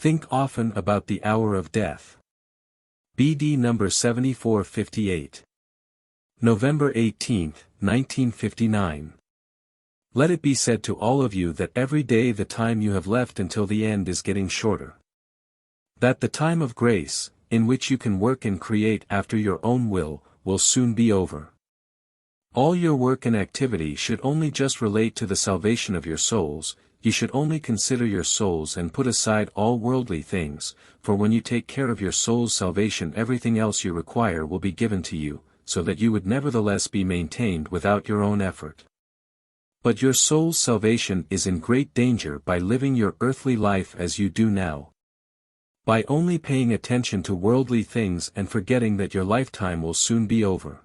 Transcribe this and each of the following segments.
Think often about the hour of death. BD number 7458. November 18, 1959. Let it be said to all of you that every day the time you have left until the end is getting shorter. That the time of grace, in which you can work and create after your own will soon be over. All your work and activity should only just relate to the salvation of your souls. You should only consider your souls and put aside all worldly things, for when you take care of your soul's salvation everything else you require will be given to you, so that you would nevertheless be maintained without your own effort. But your soul's salvation is in great danger by living your earthly life as you do now. By only paying attention to worldly things and forgetting that your lifetime will soon be over.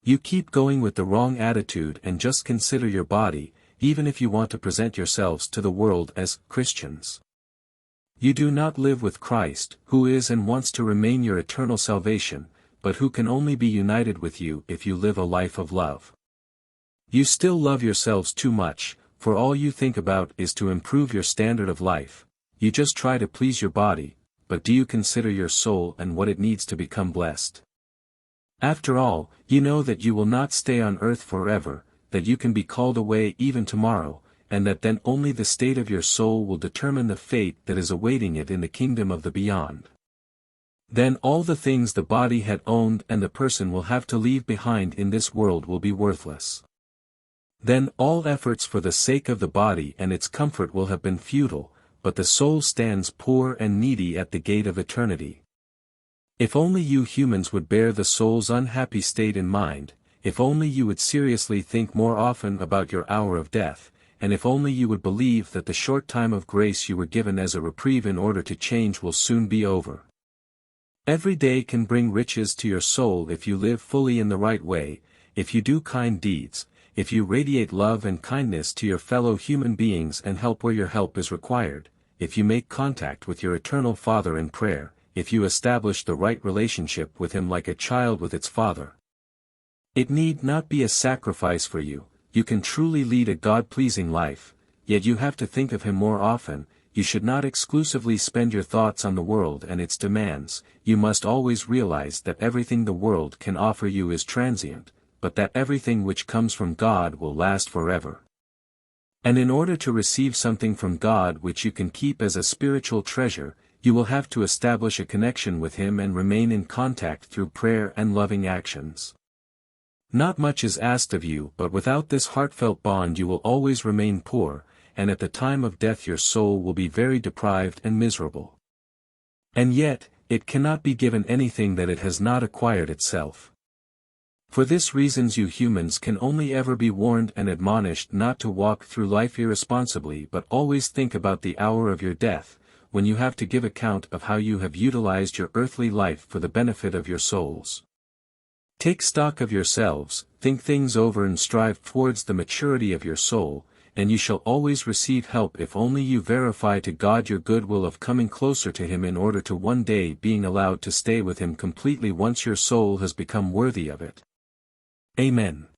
You keep going with the wrong attitude and just consider your body, even if you want to present yourselves to the world as Christians. You do not live with Christ, who is and wants to remain your eternal salvation, but who can only be united with you if you live a life of love. You still love yourselves too much, for all you think about is to improve your standard of life. You just try to please your body, but do you consider your soul and what it needs to become blessed? After all, you know that you will not stay on earth forever, that you can be called away even tomorrow, and that then only the state of your soul will determine the fate that is awaiting it in the kingdom of the beyond. Then all the things the body had owned and the person will have to leave behind in this world will be worthless. Then all efforts for the sake of the body and its comfort will have been futile, but the soul stands poor and needy at the gate of eternity. If only you humans would bear the soul's unhappy state in mind, if only you would seriously think more often about your hour of death, and if only you would believe that the short time of grace you were given as a reprieve in order to change will soon be over. Every day can bring riches to your soul if you live fully in the right way, if you do kind deeds, if you radiate love and kindness to your fellow human beings and help where your help is required, if you make contact with your eternal Father in prayer, if you establish the right relationship with Him like a child with its father. It need not be a sacrifice for you, you can truly lead a God-pleasing life, yet you have to think of Him more often. You should not exclusively spend your thoughts on the world and its demands. You must always realize that everything the world can offer you is transient, but that everything which comes from God will last forever. And in order to receive something from God which you can keep as a spiritual treasure, you will have to establish a connection with Him and remain in contact through prayer and loving actions. Not much is asked of you, but without this heartfelt bond you will always remain poor, and at the time of death your soul will be very deprived and miserable. And yet, it cannot be given anything that it has not acquired itself. For this reasons you humans can only ever be warned and admonished not to walk through life irresponsibly but always think about the hour of your death, when you have to give account of how you have utilized your earthly life for the benefit of your souls. Take stock of yourselves, think things over and strive towards the maturity of your soul, and you shall always receive help if only you verify to God your good will of coming closer to Him in order to one day being allowed to stay with Him completely once your soul has become worthy of it. Amen.